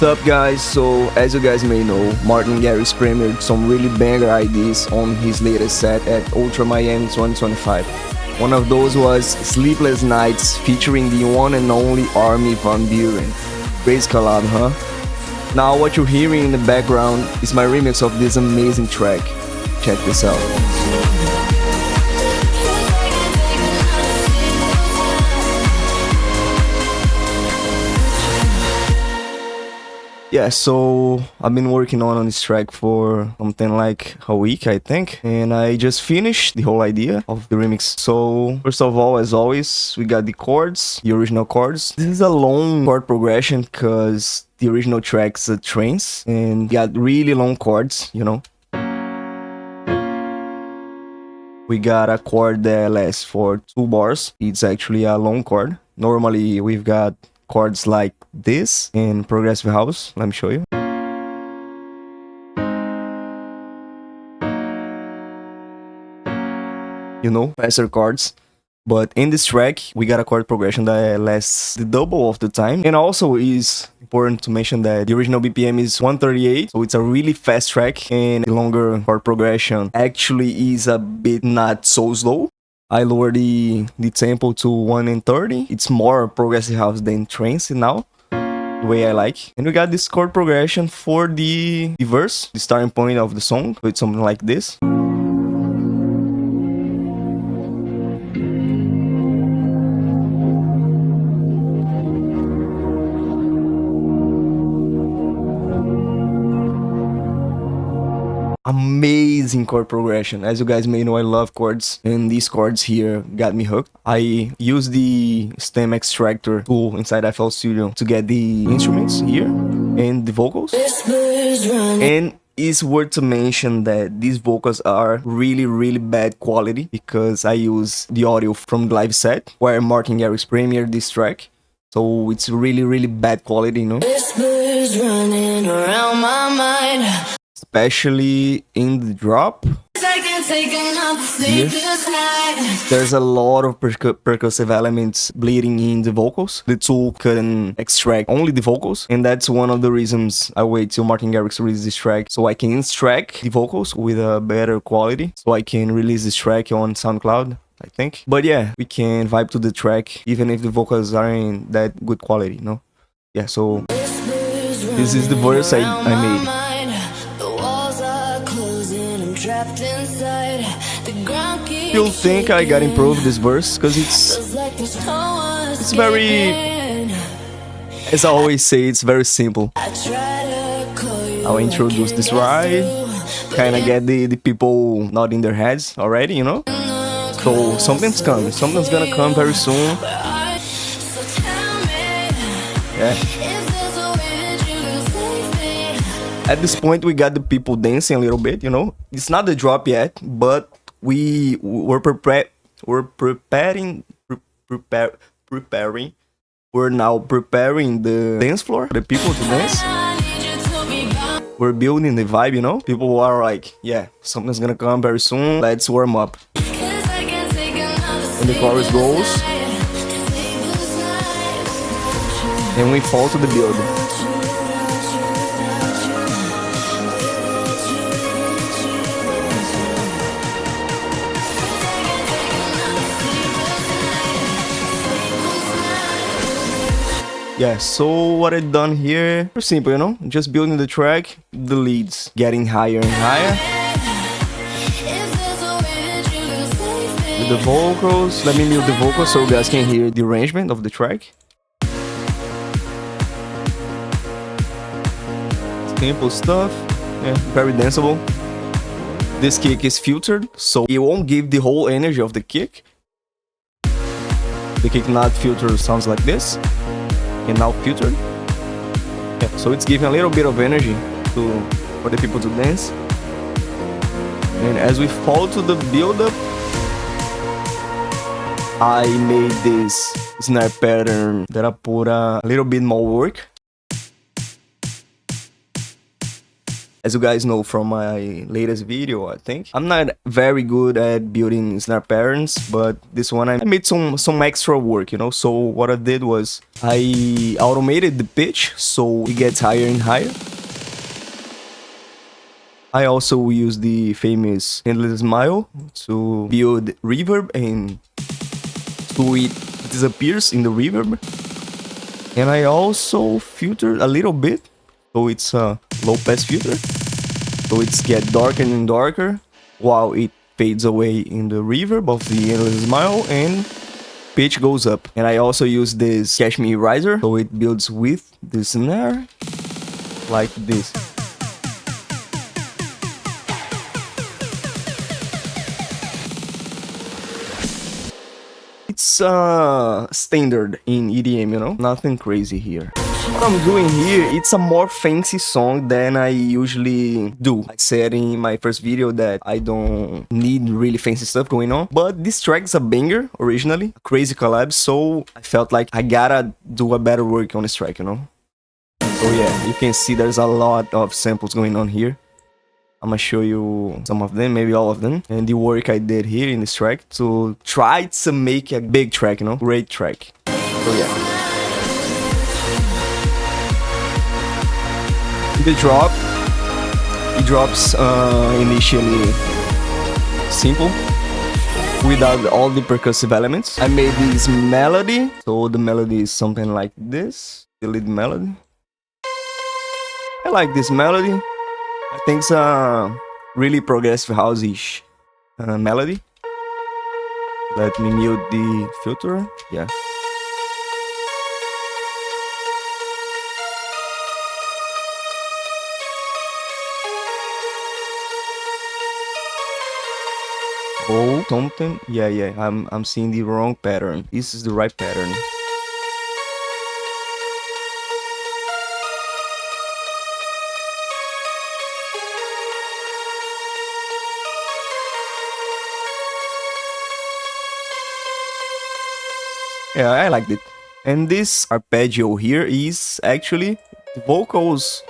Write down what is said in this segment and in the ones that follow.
What's up, guys? So as you guys may know, Martin Garrix premiered some really banger ideas on his latest set at Ultra Miami 2025. One of those was Sleepless Nights featuring the one and only Armin van Buuren. Great collab, huh? Now what you're hearing in the background is my remix of this amazing track. Check this out. Yeah, so I've been working on this track for something like a week, I think, and I just finished the whole idea of the remix. So first of all, as always, we got the chords, the original chords. This is a long chord progression because the original track's a trance and got really long chords, you know. We got a chord that lasts for 2 bars. It's actually a long chord. Normally we've got chords like this in progressive house. Let me show you. You know, faster chords. But in this track, we got a chord progression that lasts the double of the time. And also is important to mention that the original BPM is 138. So it's a really fast track, and the longer chord progression actually is a bit not so slow. I lowered the tempo to 130. It's more progressive house than trance now, the way I like. And we got this chord progression for the verse, the starting point of the song. So it's something like this. Amazing chord progression. As you guys may know, I love chords, and these chords here got me hooked. I use the stem extractor tool inside FL Studio to get the instruments here and the vocals. And it's worth to mention that these vocals are really bad quality because I use the audio from the live set where Martin Garrix premiered this track. So it's really bad quality, you know. Running around my mind. Especially in the drop. Here, there's a lot of percussive elements bleeding in the vocals. The tool couldn't extract only the vocals, and that's one of the reasons I wait till Martin Garrix releases this track, so I can extract the vocals with a better quality, so I can release this track on SoundCloud, I think. But yeah, we can vibe to the track even if the vocals aren't that good quality, you know? Yeah, so this is the verse I made. You'll think I gotta improve this verse because it's very, as I always say, it's very simple. I'll introduce this right, kind of get the people nodding their heads already, you know. So something's coming, something's gonna come very soon. Yeah. At this point, we got the people dancing a little bit, you know. It's not the drop yet, but we're preparing. We're now preparing the dance floor for the people to dance. We're building the vibe, you know. People are like, yeah, something's gonna come very soon. Let's warm up. And the chorus goes, and we fall to the building. Yeah, so what I've done here, very simple, you know, just building the track, the leads getting higher and higher. With the vocals, let me mute the vocals so you guys can hear the arrangement of the track. Simple stuff, yeah, very danceable. This kick is filtered, so it won't give the whole energy of the kick. The kick not filtered sounds like this. And now filtered. Yeah, so it's giving a little bit of energy for the people to dance. And as we fall to the build-up, I made this snare pattern that I put a little bit more work. As you guys know from my latest video, I think I'm not very good at building snare patterns, but this one I made some extra work, you know. So what I did was I automated the pitch so it gets higher and higher. I also use the famous Endless Smile to build reverb and so it disappears in the reverb. And I also filter a little bit, so it's a low pass filter. So it's get darker and darker while it fades away in the reverb of the Endless Smile and pitch goes up. And I also use this Cashmere Riser, so it builds with the snare like this. It's standard in EDM, you know, nothing crazy here. What I'm doing here, it's a more fancy song than I usually do. I said in my first video that I don't need really fancy stuff going on, but this track's a banger originally, a crazy collab, so I felt like I gotta do a better work on this track, you know. So yeah, you can see there's a lot of samples going on here. I'm gonna show you some of them, maybe all of them, and the work I did here in this track to try to make a big track, you know, great track. So yeah. The drop, it drops initially simple without all the percussive elements. I made this melody, so the melody is something like this, the lead melody. I like this melody. I think it's a really progressive house-ish melody. Let me mute the filter. Yeah. Oh, something. Yeah. I'm seeing the wrong pattern. This is the right pattern. Yeah, I liked it. And this arpeggio here is actually the vocals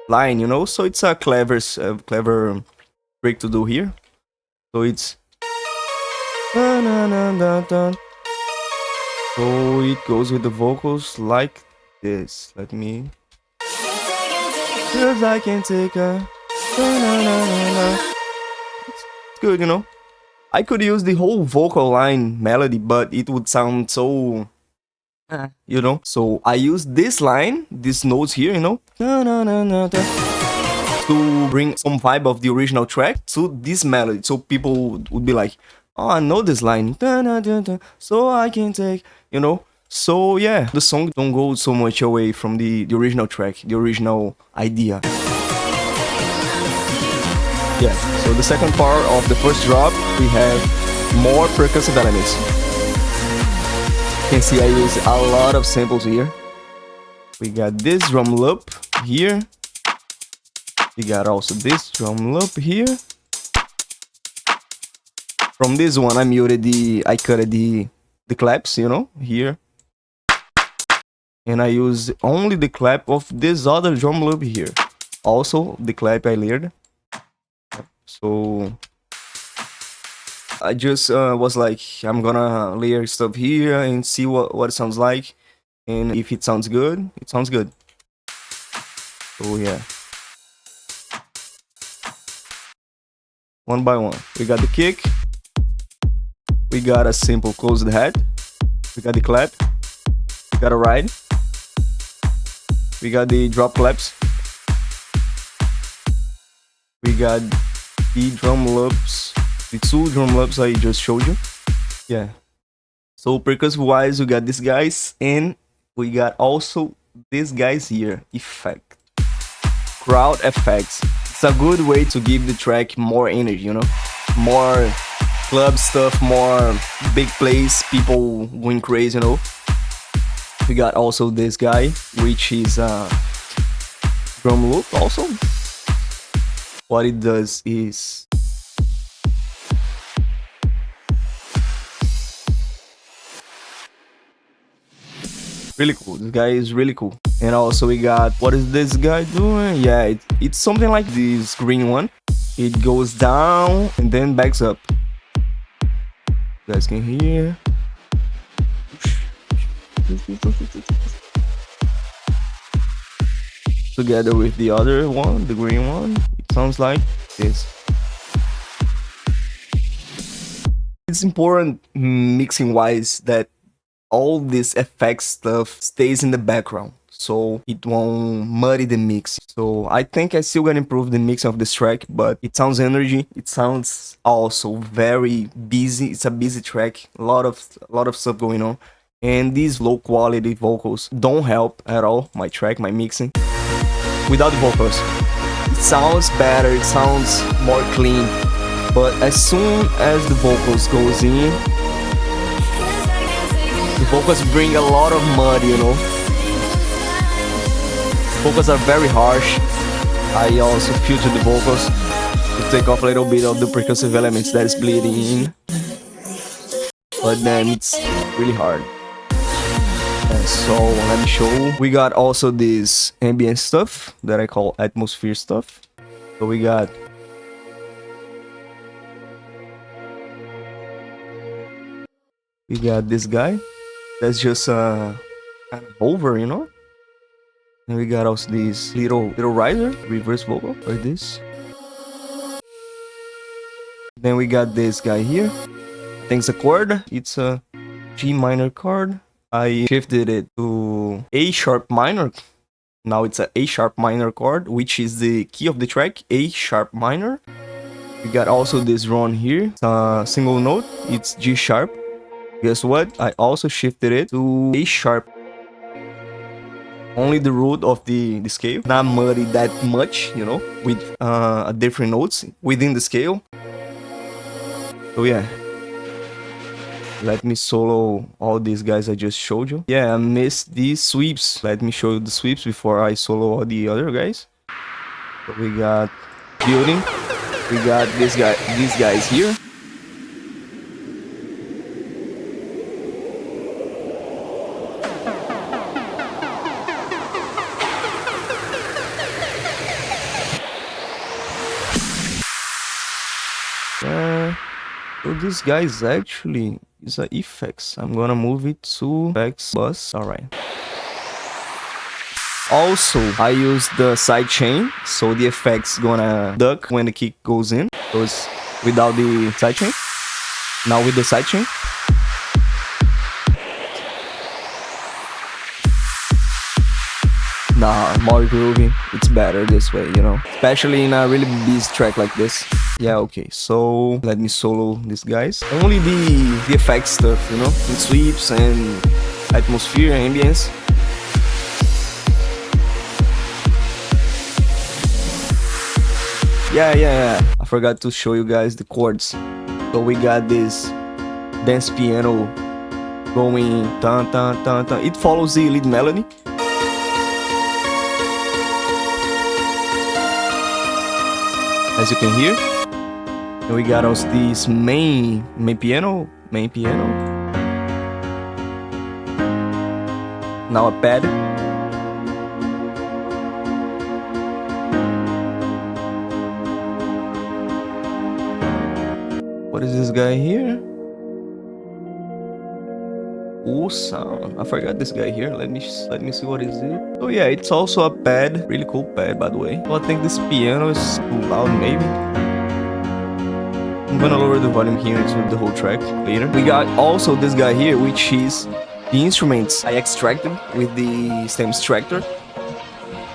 line, you know? So it's a clever trick to do here. So it's... So it goes with the vocals like this. Let me... Cause I can take a... It's good, you know? I could use the whole vocal line melody, but it would sound so... you know? So I use this line, these notes here, you know? To bring some vibe of the original track to this melody. So people would be like, oh, I know this line. So I can take, you know? So yeah, the song don't go so much away from the original track, the original idea. Yeah, so the second part of the first drop, we have more percussive elements. You can see I use a lot of samples here. We got this drum loop here. We got also this drum loop here. From this one, I cut the claps, you know, here. And I use only the clap of this other drum loop here. Also, the clap I layered. So I just was like, I'm gonna layer stuff here and see what it sounds like. And if it sounds good, it sounds good. So yeah. One by one. We got the kick. We got a simple closed head. We got the clap. We got a ride. We got the drop claps. We got the drum loops, the two drum loops I just showed you. Yeah. So percussive wise, we got these guys, and we got also these guys here. Effect, crowd effects. It's a good way to give the track more energy, you know, more club stuff, more big plays, people going crazy, you know. We got also this guy, which is a drum loop also. What it does is Really cool. This guy is really cool. And also we got, what is this guy doing? Yeah, it's something like this green one. It goes down and then backs up. You guys can hear. Together with the other one, the green one, it sounds like this. It's important mixing wise that all this effects stuff stays in the background, so it won't muddy the mix. So I think I still gonna improve the mix of this track, but it sounds energy. It sounds also very busy. It's a busy track, a lot of stuff going on, and these low quality vocals don't help at all my track, my mixing. Without the vocals, it sounds better. It sounds more clean. But as soon as the vocals goes in, the vocals bring a lot of mud, you know. Vocals are very harsh. I also filter the vocals to take off a little bit of the percussive elements that is bleeding in. But then it's really hard. And so let me show. We got also this ambient stuff that I call atmosphere stuff. So we got this guy that's just kind of over, you know. And we got also this little riser, reverse vocal like this. Then we got this guy here. I think it's a chord. It's a G minor chord. I shifted it to A sharp minor. Now it's a A sharp minor chord, which is the key of the track, A sharp minor. We got also this run here. It's a single note. It's G sharp. Guess what? I also shifted it to A sharp. Only the root of the scale. Not muddy that much, you know, with different notes within the scale. So yeah. Let me solo all these guys I just showed you. Yeah, I missed these sweeps. Let me show you the sweeps before I solo all the other guys. So we got building. We got these guys here. So this guy is actually a effects. I'm gonna move it to effects bus. All right. Also, I use the side chain, so the effects gonna duck when the kick goes in. So it's without the side chain. Now with the side chain. Nah, more groovy. It's better this way, you know. Especially in a really busy track like this. Yeah, okay. So let me solo these guys. Only the effect stuff, you know, in sweeps and atmosphere, ambience. Yeah. I forgot to show you guys the chords. So we got this dance piano going tan tan tan tan. It follows the lead melody. As you can hear. And we got also this main piano. Now a pad. What is this guy here? Oh, sound. I forgot this guy here. Let me see what is it. Oh yeah, it's also a pad. Really cool pad, by the way. Well, I think this piano is too loud, maybe. I'm gonna lower the volume here into the whole track later. We got also this guy here, which is the instruments I extracted with the stem extractor.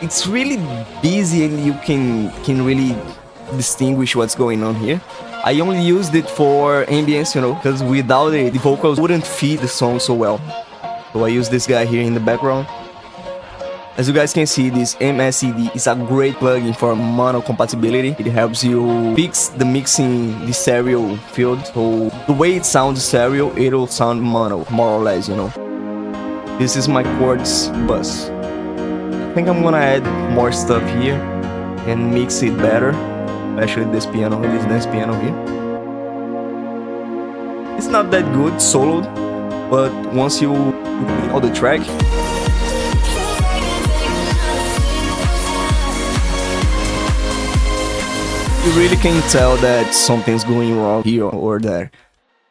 It's really busy and you can really distinguish what's going on here. I only used it for ambience, you know, because without it, the vocals wouldn't feed the song so well. So I use this guy here in the background. As you guys can see, this MSED is a great plugin for mono compatibility. It helps you fix the mixing, the stereo field. So the way it sounds stereo, it'll sound mono, more or less, you know. This is my chords bus. I think I'm gonna add more stuff here and mix it better. Especially this piano, this dance piano here. It's not that good soloed, but once you complete all the track, You really can tell that something's going wrong here or there.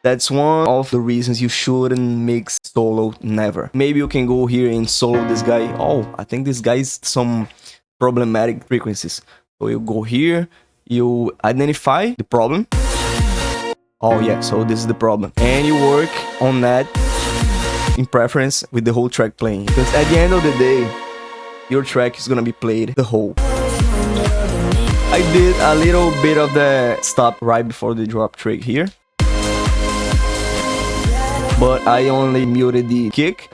That's one of the reasons you shouldn't mix solo, never. Maybe you can go here and solo this guy. Oh, I think this guy's some problematic frequencies. So you go here, you identify the problem. Oh yeah, so this is the problem. And you work on that in preference with the whole track playing. Because at the end of the day, your track is gonna be played the whole. I did a little bit of the stop right before the drop trick here. But I only muted the kick,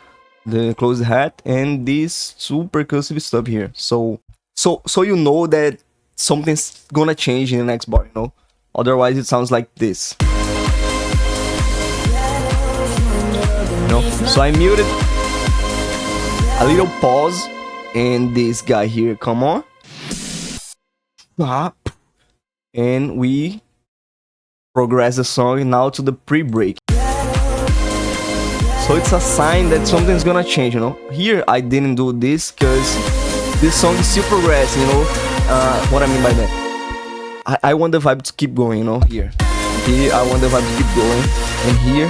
the closed hat, and this two percussive stuff here. So you know that something's gonna change in the next bar, you know? Otherwise it sounds like this. You know? So I muted a little pause, and this guy here, come on. And we progress the song now to the pre-break. So it's a sign that something's gonna change, you know. Here I didn't do this because this song is still progressing, you know. What I mean by that, I want the vibe to keep going, you know. Here I want the vibe to keep going, and here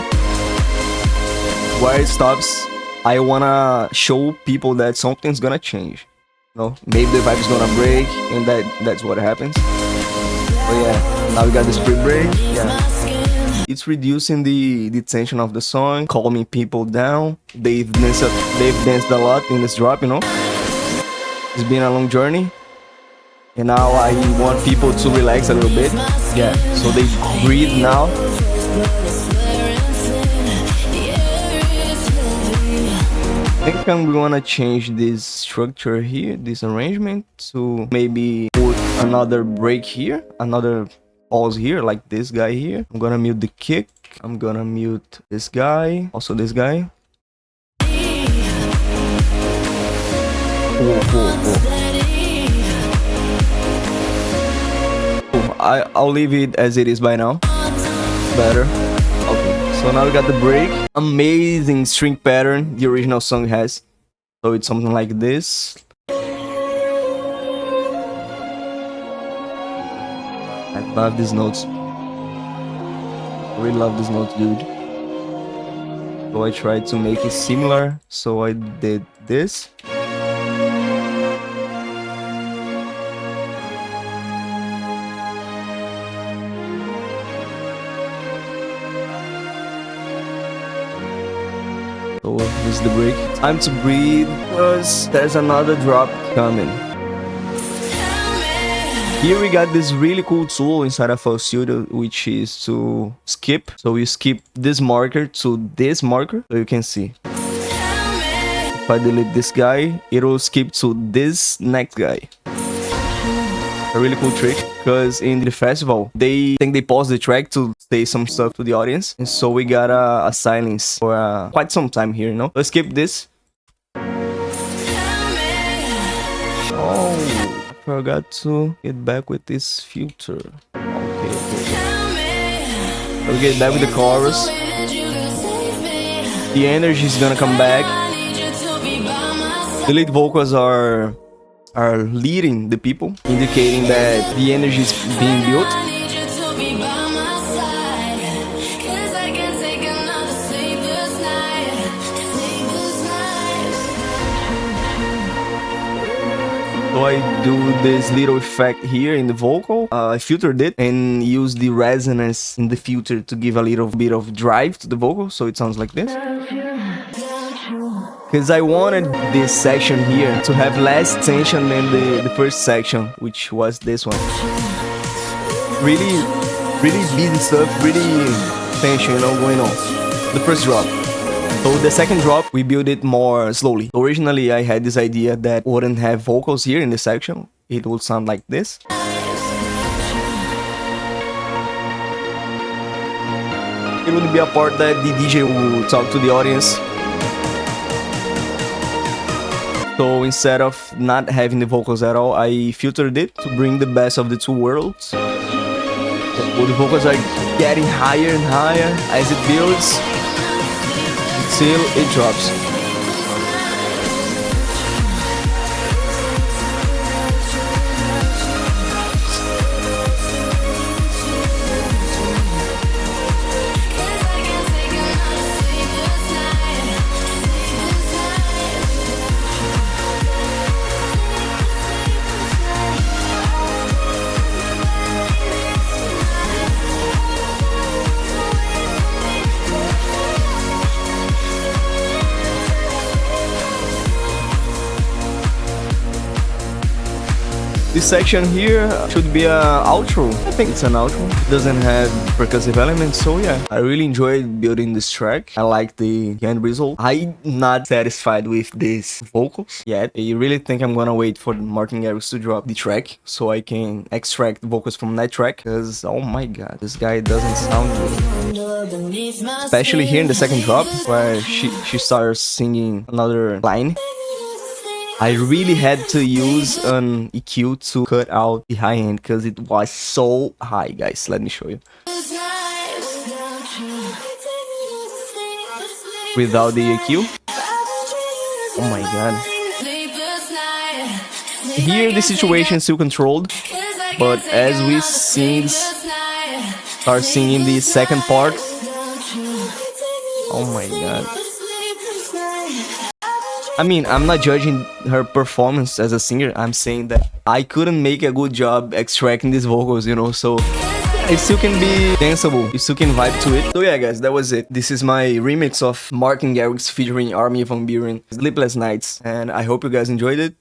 where it stops, I wanna show people that something's gonna change. You know, maybe the vibe is gonna break, and that's what happens. But yeah, now we got this pre-break. Yeah. It's reducing the tension of the song, calming people down. They've danced a lot in this drop, you know. It's been a long journey, and now I want people to relax a little bit. Yeah, so they breathe now. I think I'm gonna change this structure here, this arrangement, to maybe put another break here, another pause here, like this guy here. I'm gonna mute the kick. I'm gonna mute this guy, also this guy. I'll leave it as it is by now. Better. Okay, so now we got the break. Amazing string pattern the original song has. So it's something like this. I love these notes. I really love these notes, dude. So I tried to make it similar. So I did this. So this is the break. Time to breathe because there's another drop coming. Here we got this really cool tool inside of FL Studio, which is to skip. So you skip this marker to this marker, so you can see. If I delete this guy, it will skip to this next guy. A really cool trick, because in the festival, they think they pause the track to say some stuff to the audience. And so we got a silence for quite some time here, you know? Let's skip this. Oh. Forgot to get back with this filter. Okay. We'll get back with the chorus. The energy is gonna come back. The lead vocals are leading the people, indicating that the energy is being built. So I do this little effect here in the vocal. I filtered it and used the resonance in the filter to give a little bit of drive to the vocal, so it sounds like this. Because I wanted this section here to have less tension than the first section, which was this one. Really busy stuff, really tension, you know, going on. The first drop. So the second drop, we built it more slowly. Originally, I had this idea that wouldn't have vocals here in this section. It would sound like this. It would be a part that the DJ would talk to the audience. So instead of not having the vocals at all, I filtered it to bring the best of the two worlds. So the vocals are getting higher and higher as it builds, until it drops. This section here should be a outro. I think it's an outro. It doesn't have percussive elements, so yeah. I really enjoyed building this track. I like the end result. I'm not satisfied with these vocals yet. I really think I'm gonna wait for Martin Garrix to drop the track so I can extract vocals from that track, because oh my god, this guy doesn't sound good. Especially here in the second drop where she starts singing another line. I really had to use an EQ to cut out the high end because it was so high, guys. Let me show you. Without the EQ. Oh my god. Here the situation is still controlled, but as we start singing the second part. Oh my god. I mean, I'm not judging her performance as a singer. I'm saying that I couldn't make a good job extracting these vocals, you know, so it still can be danceable. You still can vibe to it. So yeah, guys, that was it. This is my remix of Martin Garrix featuring Armin van Buuren, Sleepless Nights, and I hope you guys enjoyed it.